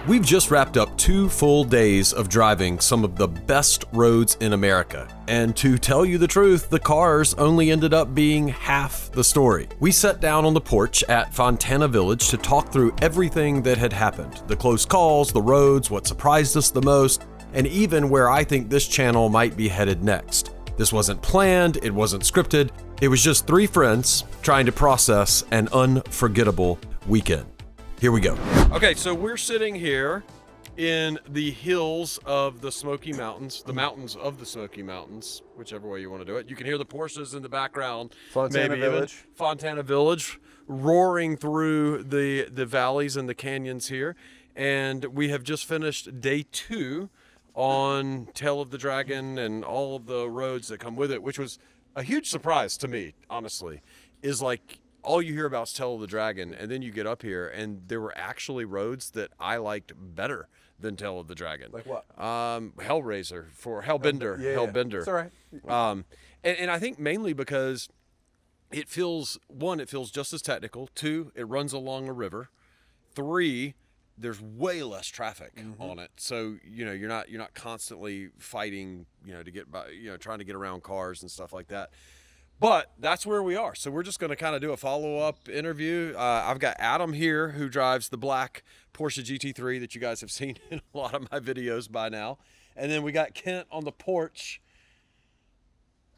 We've just wrapped up 2 full days of driving some of the best roads in America. And to tell you the truth, the cars only ended up being half the story. We sat down on the porch at Fontana Village to talk through everything that had happened. The close calls, the roads, what surprised us the most, and even where I think this channel might be headed next. This wasn't planned, it wasn't scripted. It was just 3 friends trying to process an unforgettable weekend. Here we go. Okay, so we're sitting here in the hills of the Smoky Mountains, the mountains of the Smoky Mountains, whichever way you want to do it. You can hear the Porsches in the background. Fontana Village. Fontana Village roaring through the valleys and the canyons here. And we have just finished day 2 on Tail of the Dragon and all of the roads that come with it, which was a huge surprise to me, honestly, is like, all you hear about is Tail of the Dragon, and then you get up here, and there were actually roads that I liked better than Tail of the Dragon. Like what? Hellraiser for Hellbender. Yeah, Hellbender. It's all right. And I think mainly because it feels, 1, it feels just as technical. 2, it runs along a river. 3, there's way less traffic on it, so you're not constantly fighting, to get by, trying to get around cars and stuff like that. But that's where we are. So we're just going to kind of do a follow-up interview. I've got Adam here, who drives the black Porsche GT3 that you guys have seen in a lot of my videos by now. And then we got Kent on the porch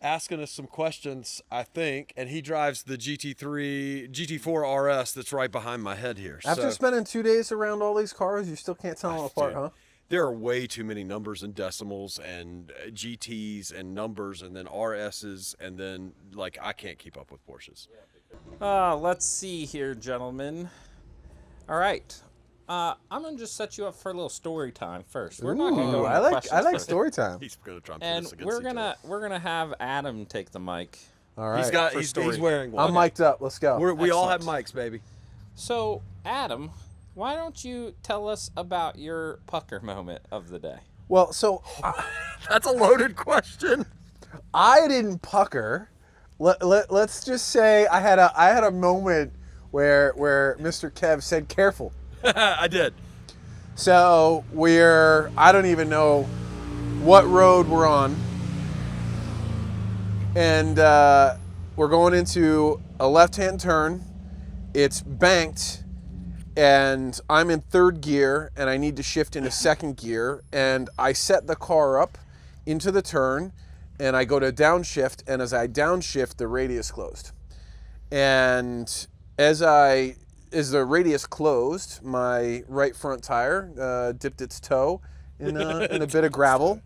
asking us some questions, I think. And he drives the GT4 RS that's right behind my head here. After spending 2 days around all these cars, you still can't tell them apart, huh? There are way too many numbers and decimals and GTs and numbers and then RSs and then, I can't keep up with Porsches. Let's see here, gentlemen. All right. I'm going to just set you up for a little story time first. We're not going to go into questions I like first. story time. He's going to try and put And us against each other. we're gonna have Adam take the mic. All right. He's wearing one. I'm mic'd up. Let's go. We all have mics, baby. So, Adam, why don't you tell us about your pucker moment of the day? Well, so That's a loaded question. I didn't pucker. Let's just say I had a moment where Mr. Kev said careful. I did. So I don't even know what road we're on. And we're going into a left-hand turn. It's banked, and I'm in 3rd gear, and I need to shift into 2nd gear. And I set the car up into the turn, and I go to downshift, and as I downshift, the radius closed. And as the radius closed, my right front tire dipped its toe in a bit of gravel,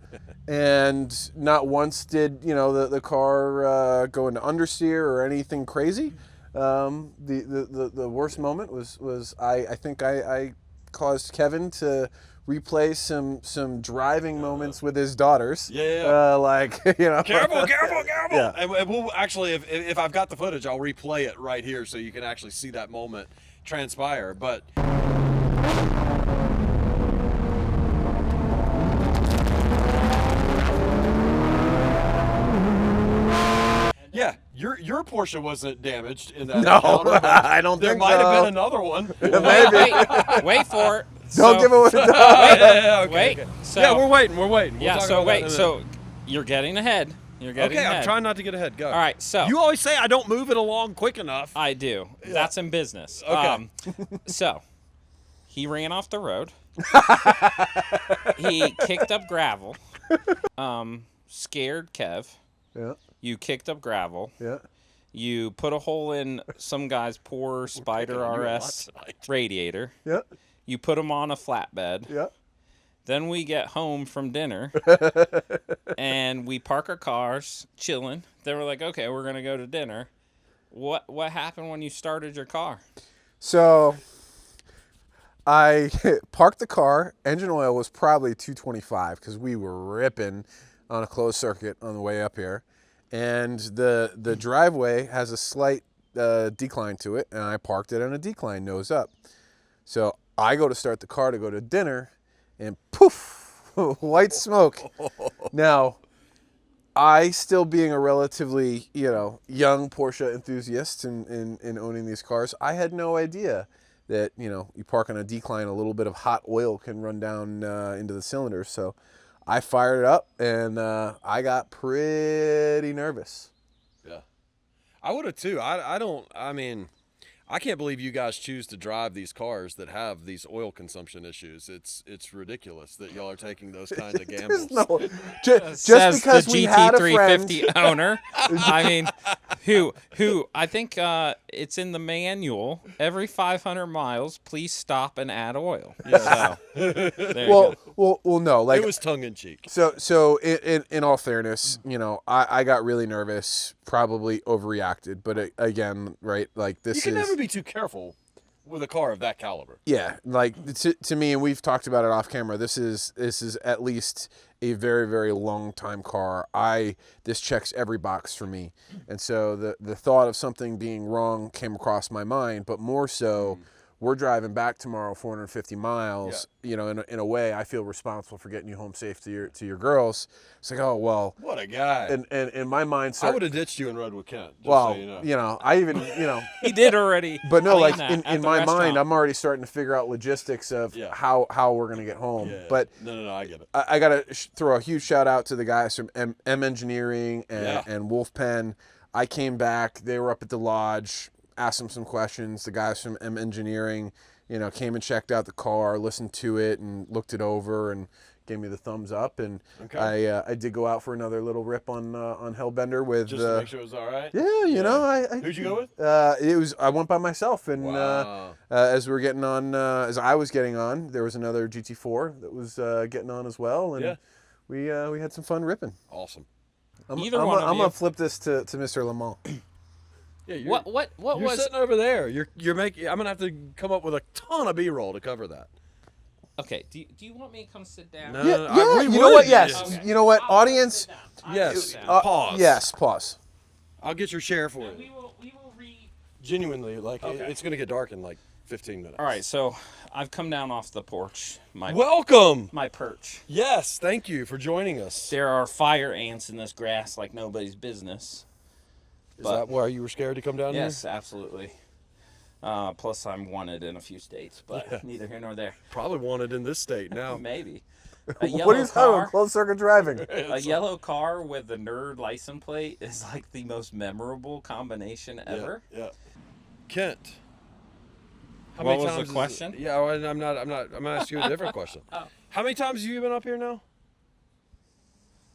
and not once did the car go into understeer or anything crazy. The worst moment was I think I caused Kevin to replay some driving moments with his daughters. Yeah. Careful. Yeah. And we'll actually, if I've got the footage, I'll replay it right here so you can actually see that moment transpire. But yeah, your Porsche wasn't damaged in that encounter, but I don't there think might have so. been another one. Wait for it. Don't give it what it does. Okay, Wait. okay. So, Yeah, we're waiting. We'll yeah. talk So about that in a minute. So you're getting ahead. Okay, I'm trying not to get ahead. Go. All right. So You always say I don't move it along quick enough. I do. That's in business. Okay. So he ran off the road. He kicked up gravel. Scared Kev. Yeah. You kicked up gravel. Yeah. You put a hole in some guy's poor Spider on you a lot RS tonight. radiator. Yeah. You put him on a flatbed. Yeah. Then we get home from dinner, and we park our cars, chilling. Then we're like, okay, we're going to go to dinner. What happened when you started your car? So I parked the car. Engine oil was probably 225 because we were ripping on a closed circuit on the way up here. And the driveway has a slight decline to it, and I parked it on a decline, nose up. So I go to start the car to go to dinner, and poof, white smoke. Now, I still being a relatively, young Porsche enthusiast in owning these cars, I had no idea that, you park on a decline, a little bit of hot oil can run down into the cylinders. So I fired it up, and I got pretty nervous. Yeah. I would have too. I can't believe you guys choose to drive these cars that have these oil consumption issues. It's ridiculous that y'all are taking those kinds of gambles. Just Says because the we had a friend. GT350 owner. I mean, who I think it's in the manual. Every 500 miles, please stop and add oil. Yeah. So, there you go. Well, no, like It was tongue in cheek. So in all fairness, I got really nervous, probably overreacted, but again, right, like this You can is never be too careful with a car of that caliber. yeah, like to me, and we've talked about it off camera. This is at least a very, very long time car. This checks every box for me, and so the thought of something being wrong came across my mind, but more so. We're driving back tomorrow 450 miles. Yeah. In a way, I feel responsible for getting you home safe to your girls. It's like, oh well. What a guy. And in my mind, I would have ditched you in Redwood Kent. Just well, so you know. I even He did already. But no, like clean that at in the my restaurant. mind, I'm already starting to figure out logistics of how we're gonna get home. Yeah. But No, I get it. I gotta throw a huge shout out to the guys from M Engineering and Wolf Pen. I came back. They were up at the lodge. Asked them some questions. The guys from M Engineering, came and checked out the car, listened to it, and looked it over, and gave me the thumbs up. And I did go out for another little rip on Hellbender with just to make sure it was all right. Yeah, Who'd you go with? I went by myself, and Wow. as we were getting on, as I was getting on, there was another GT4 that was getting on as well, and we had some fun ripping. Awesome. I'm gonna flip this to Mr. Lamont. Yeah, What you're was sitting over there. You're making. I'm gonna have to come up with a ton of B-roll to cover that. Okay, do you want me to come sit down? No, Yeah, we you know what? would. Yes. Okay. You know what? I'll Audience. sit down. I'll Yes. sit down. Pause. Yes, pause. I'll get your share for We you. will read. Genuinely, like Okay. it's gonna get dark in like 15 minutes. All right, so I've come down off the porch. Welcome. My perch. Yes, thank you for joining us. There are fire ants in this grass like nobody's business. Is that why you were scared to come down Yes, absolutely. Plus, I'm wanted in a few states, but neither here nor there. here? Probably wanted in this state now. Maybe. A What are yellow you talking about? car. Closed circuit driving. A yellow car with the nerd license plate is like the most memorable combination ever. Yeah. Kent. How What many was times the question? Yeah, well, I'm gonna ask you a different question. How many times have you been up here now?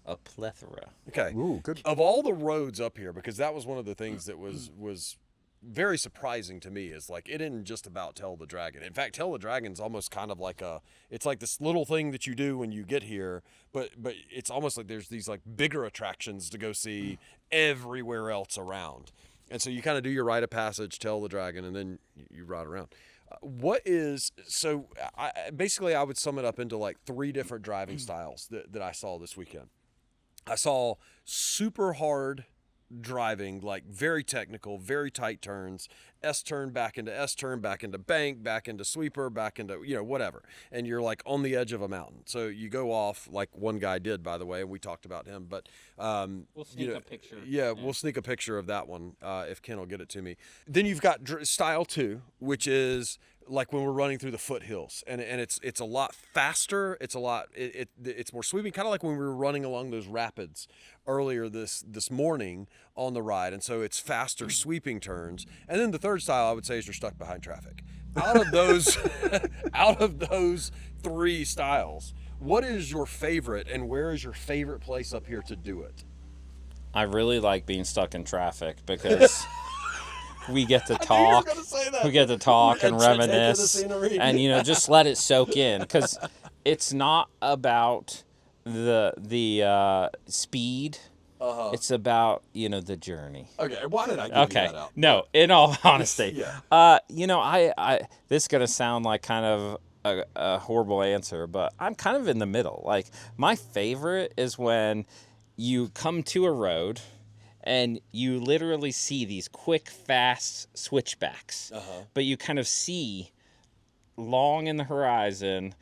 A plethora. Okay. Ooh, good. Of all the roads up here, because that was one of the things that was very surprising to me, is like it didn't just about Tell the Dragon. In fact, Tell the Dragon's almost kind of like it's like this little thing that you do when you get here, but it's almost like there's these like bigger attractions to go see everywhere else around. And so you kind of do your rite of passage, Tell the Dragon, and then you ride around. Basically I would sum it up into like 3 different driving styles that I saw this weekend. I saw super hard driving, like very technical, very tight turns, S-turn back into S-turn, back into bank, back into sweeper, back into, whatever. And you're like on the edge of a mountain. So you go off like one guy did, by the way, and we talked about him, but We'll sneak a picture. Yeah, we'll sneak a picture of that one if Ken will get it to me. Then you've got style 2, which is like when we're running through the foothills, and it's a lot faster. It's it's more sweeping, kind of like when we were running along those rapids earlier this morning on the ride, and so it's faster sweeping turns. And then the third style I would say is you're stuck behind traffic. Out of those 3 styles, what is your favorite, and where is your favorite place up here to do it? I really like being stuck in traffic because we get to talk. We get to talk and reminisce, and just let it soak in, because it's not about the speed. It's about the journey. Okay, why did I give you that out? No, in all honesty, Yeah. I this is gonna sound like kind of a horrible answer, but I'm kind of in the middle. Like, my favorite is when you come to a road and you literally see these quick, fast switchbacks, but you kind of see long in the horizon,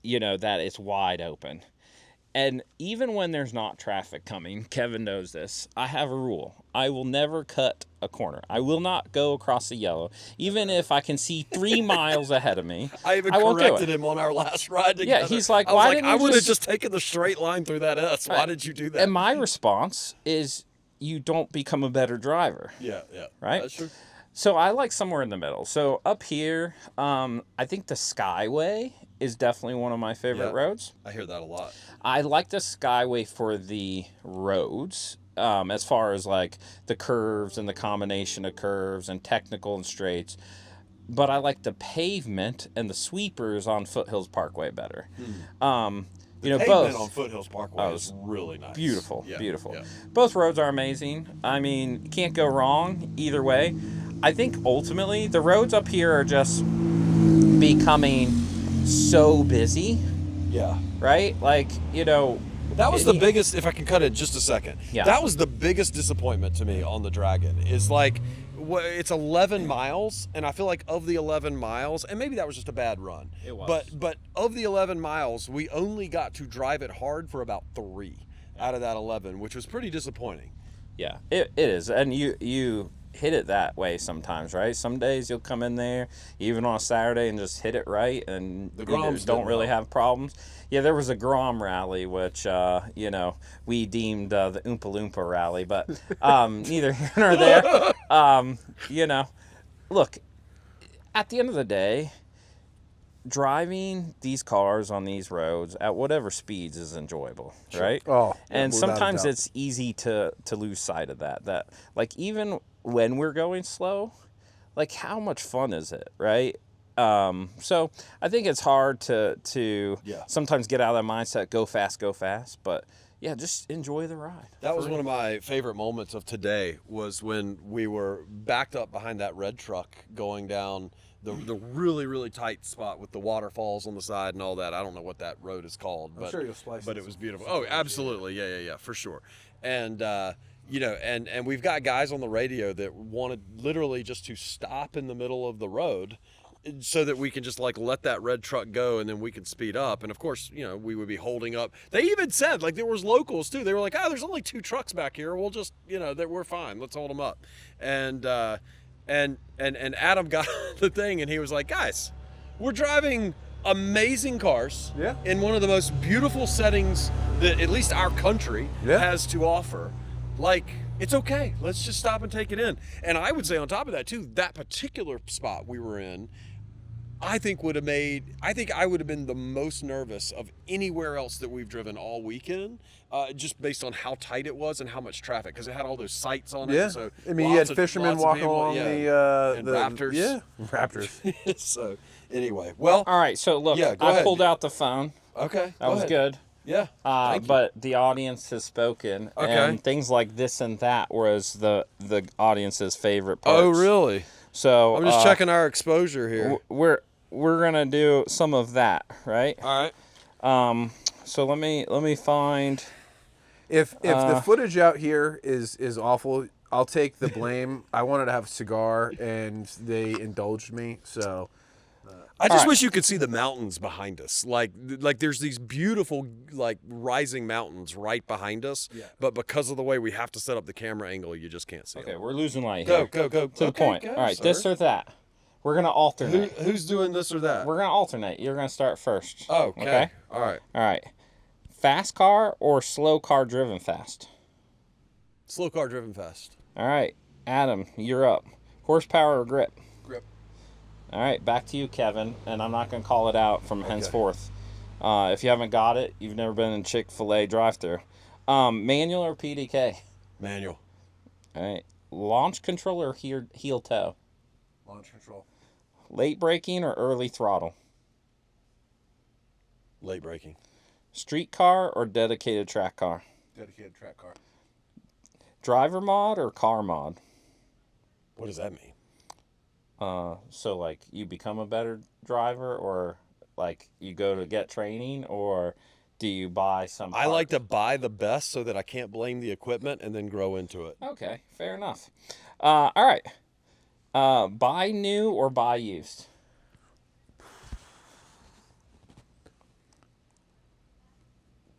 that it's wide open. And even when there's not traffic coming, Kevin knows this, I have a rule. I will never cut a corner. I will not go across the yellow, even if I can see 3 miles ahead of me. I even won't do corrected it. him on our last ride together. Yeah, he's like, I was why like, didn't I you would have just taken the straight line through that S. Why did you do that? And my response is, you don't become a better driver. Yeah. Right? That's true. So I like somewhere in the middle. So up here, I think the Skyway is definitely one of my favorite roads. I hear that a lot. I like the Skyway for the roads, as far as like the curves and the combination of curves and technical and straights. But I like the pavement and the sweepers on Foothills Parkway better. You know, Pavement both on Foothills Parkway is really nice. beautiful. Yeah. Both roads are amazing. I mean, you can't go wrong either way. I think ultimately the roads up here are just becoming so busy, Yeah. right? Like, you know, That was the biggest, if I can cut it just a second. Yeah. That was the biggest disappointment to me on the Dragon, is like, it's 11 miles, and I feel like of the 11 miles, and maybe that was just a bad run. It was. But of the 11 miles, we only got to drive it hard for about 3 out of that 11, which was pretty disappointing. yeah, it is. And you hit it that way sometimes, right? Some days you'll come in there, even on a Saturday, and just hit it right, and The you Groms don't didn't really help. have problems. Yeah, there was a Grom rally, which, you know, we deemed the Oompa Loompa rally, but neither here nor there. You know, look, at the end of the day, driving these cars on these roads at whatever speeds is enjoyable, right? Oh, and without a sometimes doubt. it's easy to lose sight of that like, even when we're going slow, like, how much fun is it, right? So I think it's hard to Yeah. sometimes get out of that mindset, go fast, but yeah, just enjoy the ride. That was one of my favorite moments of today, was when we were backed up behind that red truck going down the really, really tight spot with the waterfalls on the side and all that. I don't know what that road is called, but sure you'll splice but it it was beautiful. Oh, absolutely. Yeah, for sure. And you know, and we've got guys on the radio that wanted literally just to stop in the middle of the road so that we can just like let that red truck go, and then we can speed up. And of course, you know, we would be holding up. They even said, like, there was locals too. They were like, "Oh, there's only 2 trucks back here. We'll just, you know, that we're fine. Let's hold them up." And Adam got the thing, and he was like, "Guys, we're driving amazing cars in one of the most beautiful settings that at least our country has to offer. Like, it's okay. Let's just stop and take it in." And I would say on top of that too, that particular spot we were in, I think I would have been the most nervous of anywhere else that we've driven all weekend, just based on how tight it was and how much traffic, because it had all those sites on it. Yeah. So I mean, you had lots of fishermen walking people, along and the raptors. Yeah, raptors. So anyway, well, All right, so look, Yeah, go I ahead. pulled out the phone. okay, That go was ahead. good. Yeah, thank you. But the audience has spoken, Okay. and things like this and that was the audience's favorite parts. Oh, really? So I'm just checking our exposure here. We're gonna do some of that, right? All right. So let me find. If the footage out here is awful, I'll take the blame. I wanted to have a cigar, and they indulged me. So I just right. wish you could see the mountains behind us. Like there's these beautiful like rising mountains right behind us. Yeah. But because of the way we have to set up the camera angle, you just can't see Okay, them. we're losing light Go, here. go, go. To the Okay, point. go, All right, sir. this or that. We're gonna alternate. Who's doing this or that? We're gonna alternate. You're gonna start first. Okay. All right. All right. Fast car or slow car driven fast? Slow car driven fast. All right, Adam, you're up. Horsepower or grip? Grip. All right, back to you, Kevin, and I'm not going to call it out from henceforth. If you haven't got it, you've never been in Chick-fil-A drive-thru. Manual or PDK? Manual. All right, launch control or heel toe? launch control. Late braking or early throttle? Late braking. Street car or dedicated track car? Dedicated track car. Driver mod or car mod? What does that mean? So like you become a better driver, or like you go to get training, or do you buy some I like parts? to buy the best so that I can't blame the equipment and then grow into it. Okay, fair enough. All right. Buy new or buy used?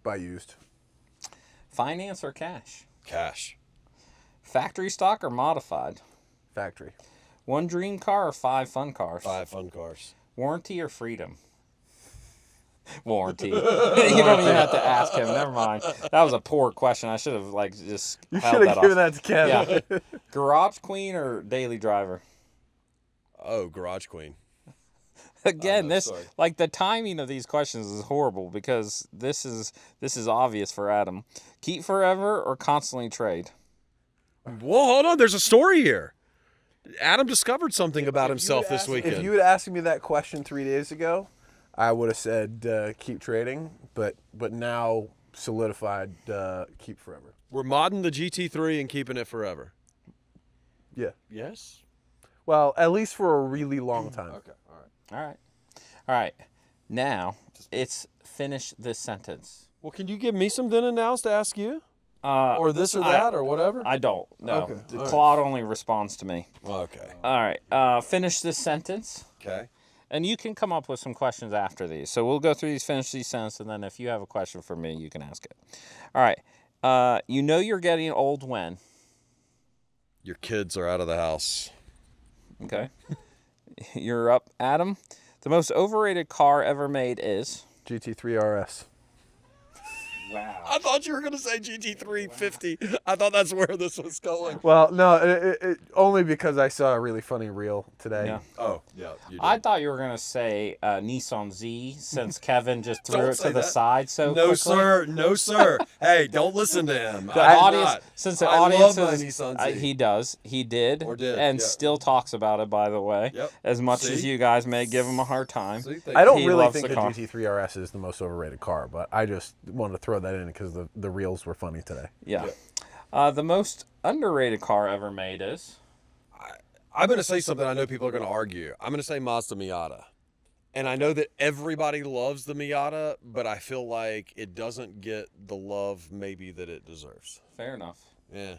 buy used. Finance or cash? Cash. Factory stock or modified? Factory. One dream car or 5 fun cars? 5 fun cars. Warranty or freedom? Warranty. You don't even have to ask him. Never mind. That was a poor question. I should have just You held should have that given off. that to Kevin. Yeah. Garage queen or daily driver? Oh, Garage Queen. Again, Sorry. the timing of these questions is horrible because this is obvious for Adam. Keep forever or constantly trade? Whoa, hold on. There's a story here. Adam discovered something about himself this weekend. If you had asked me that question 3 days ago, I would have said keep trading, but now solidified keep forever. We're modding the GT3 and keeping it forever. Yeah. Yes? Well, at least for a really long time. Okay, all right. All right. Now, it's finish this sentence. Well, can you give me some then and nows to ask you? Or this or I- that or whatever? I don't. No. Okay, all right. Claude only responds to me. Okay. All right. Finish this sentence. Okay. And you can come up with some questions after these. So we'll go through these, finish these sentences, and then if you have a question for me, you can ask it. All right. You know you're getting old when? Your kids are out of the house. Okay. You're up, Adam. The most overrated car ever made is? GT3 RS. Wow. I thought you were going to say GT350. I thought that's where this was going. Well, no, it only because I saw a really funny reel today. Yeah. Oh, yeah. You did. I thought you were going to say Nissan Z since Kevin just threw Don't it say to the that. side so No, quickly. sir. No, sir. Hey, don't listen to him. The I did audience, not. since the I audience love my is, Nissan Z. he does, he did, Or did, and yeah. still talks about it. By the way, Yep. as much as See? you guys may give him a hard time. See, thank I don't He really loves think the the car. GT3 RS is the most overrated car, but I just wanted to throw that in because the reels were funny today. Yeah. Yeah. The most underrated car ever made is? I'm going to say something I know people are going to argue. I'm going to say Mazda Miata. And I know that everybody loves the Miata, but I feel like it doesn't get the love maybe that it deserves. Fair enough. Yeah.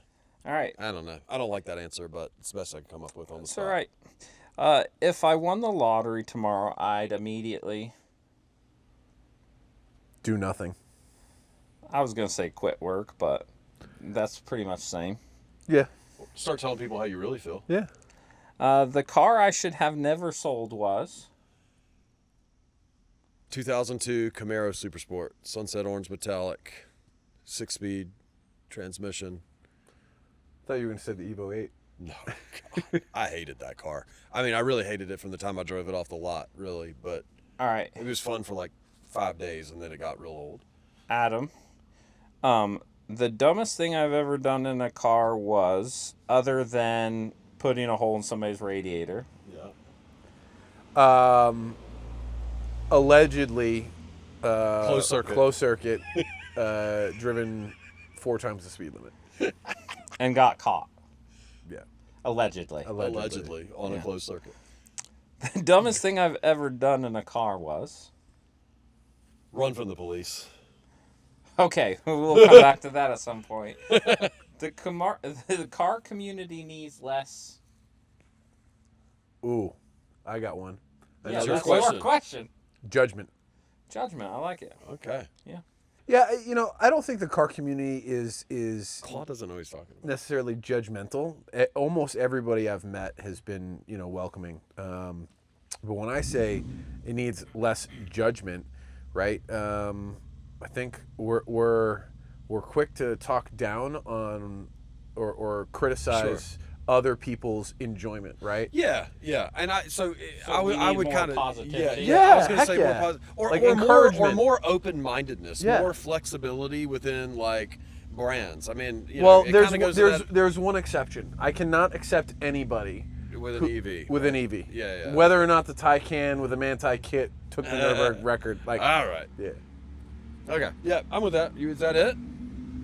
All right. I don't know. I don't like that answer, but it's the best I can come up with on the That's spot. all right. If I won the lottery tomorrow, I'd immediately... Do nothing. I was going to say quit work, but that's pretty much the same. Yeah. Start telling people how you really feel. Yeah. The car I should have never sold was... 2002 Camaro Supersport, Sunset Orange Metallic, 6-speed transmission. Thought you were going to say the Evo 8. No, God, I hated that car. I mean, I really hated it from the time I drove it off the lot, really. But All right, it was fun for like 5 days, and then it got real old. Adam. The dumbest thing I've ever done in a car was, other than putting a hole in somebody's radiator. Yeah. Allegedly, Closed circuit. driven 4 times the speed limit. And got caught. Yeah. Allegedly. Allegedly on a Yeah. closed circuit. The dumbest thing I've ever done in a car was... Run from the police. Okay, we'll come back to that at some point. The car community needs less... Ooh, I got one. Yeah, your that's question. your question. Judgment. Judgment, I like it. Okay. Yeah, I don't think the car community is Claude doesn't know what he's talking about. necessarily judgmental. Almost everybody I've met has been, welcoming. But when I say it needs less judgment, right? I think we're quick to talk down on or criticize other people's enjoyment, right? Yeah, and I we I need would more kind of positivity. Yeah, I was gonna heck say yeah. more positive, or Like more encouragement. open-mindedness, Yeah. more flexibility within like brands. I mean, Well, it there's kinda goes to there's one exception. I cannot accept anybody that with an EV. with an EV. Yeah. Whether or not the Taycan with a Manti kit took the Nürburgring record, like All right. yeah. Okay. Yeah, I'm with that. Is that it?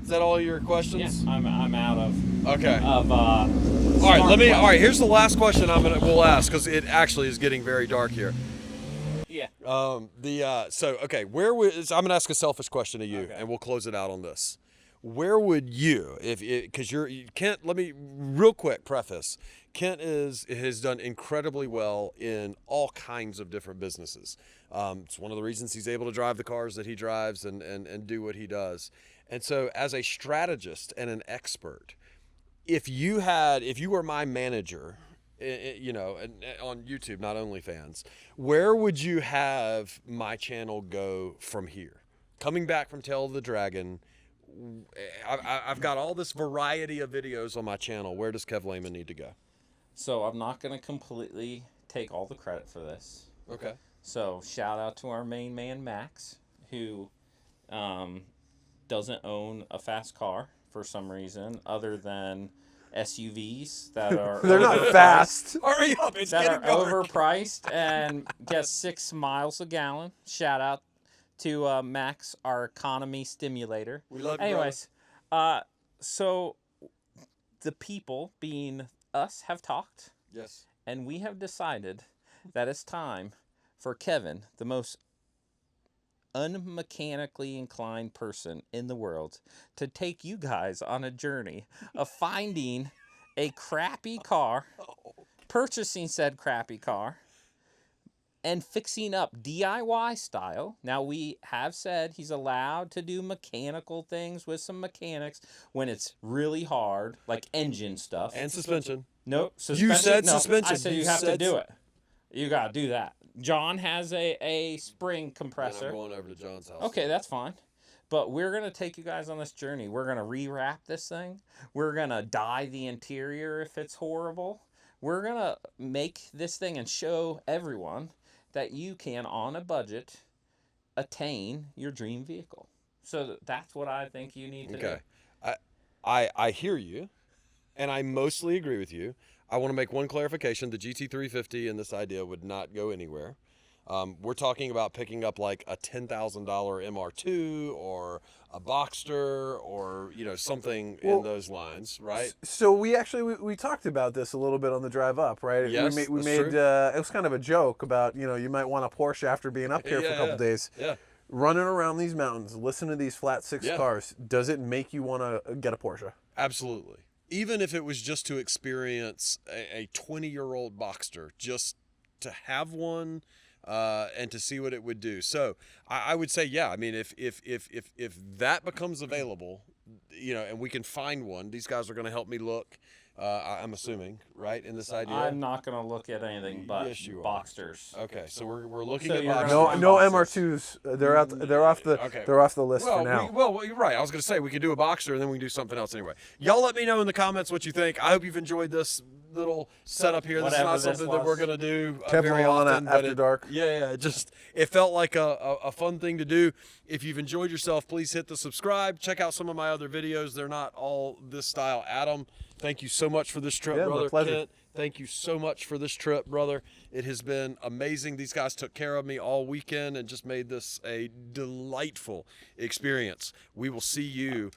Is that all your Yeah, questions? I'm out of... Okay. All All right. Here's the last question we'll ask because it actually is getting very dark here. Yeah. I'm gonna ask a selfish question to you, Okay. and we'll close it out on this. where would you, because Kent, let me real quick preface. Kent has done incredibly well in all kinds of different businesses. It's one of the reasons he's able to drive the cars that he drives and do what he does. And so as a strategist and an expert, if you were my manager, on YouTube, not OnlyFans, where would you have my channel go from here? Coming back from Tale of the Dragon, I've got all this variety of videos on my channel. Where does Kev Lehman need to go? So I'm not going to completely take all the credit for this. Okay. So shout out to our main man, Max, who doesn't own a fast car for some reason other than SUVs that are They're not fast. Hurry up, it's that are getting dark. overpriced and get 6 miles a gallon. Shout out to Max, our economy stimulator. We love you, Anyways, so the people, being us, have talked. Yes. And we have decided that it's time for Kevin, the most unmechanically inclined person in the world, to take you guys on a journey of finding a crappy car, purchasing said crappy car, and fixing up DIY style. Now, we have said he's allowed to do mechanical things with some mechanics when it's really hard, like engine stuff. And suspension. Nope. Suspension? You said No, suspension. I said you have to do it. You got to do that. John has a spring compressor. I'm going over to John's house. Okay, that's fine. But we're going to take you guys on this journey. We're going to rewrap this thing. We're going to dye the interior if it's horrible. We're going to make this thing and show everyone that you can, on a budget, attain your dream vehicle. So that's what I think you need to do. I hear you, and I mostly agree with you. I want to make one clarification. The GT350 and this idea would not go anywhere. We're talking about picking up like a $10,000 MR2 or a Boxster or something in those lines, right? So we talked about this a little bit on the drive up, right? Yes, we that's made true. it was kind of a joke about you might want a Porsche after being up here for a couple days. Yeah. Running around these mountains, listen to these flat six Yeah. cars. Does it make you want to get a Porsche? Absolutely. Even if it was just to experience a 20-year-old Boxster, just to have one and to see what it would do. So I would say, yeah. I mean, if that becomes available, and we can find one, these guys are going to help me look. I'm assuming, right, in this idea. I'm not going to look at anything but Yes, you are. Boxsters. Okay, so we're looking So at you're Boxsters. gonna- No Boxers. MR2s. They're out. They're off the. Okay. They're off the list for now. Well, you're right. I was going to say we could do a Boxster and then we can do something else anyway. Y'all let me know in the comments what you think. I hope you've enjoyed this little setup here. This is Whatever not this something that was. we're going to do Kevin very on often. but After Dark. Yeah. It felt like a fun thing to do. If you've enjoyed yourself, please hit the subscribe. Check out some of my other videos. They're not all this style. Adam, thank you so much for this trip, Yeah, my brother. pleasure. Kent, thank you so much for this trip, brother. It has been amazing. These guys took care of me all weekend and just made this a delightful experience. We will see you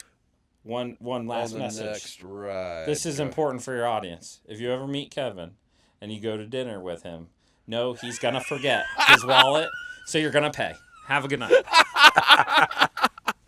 One last on the message. next ride. This is important for your audience. If you ever meet Kevin and you go to dinner with him, know he's going to forget his wallet, so you're going to pay. Have a good night.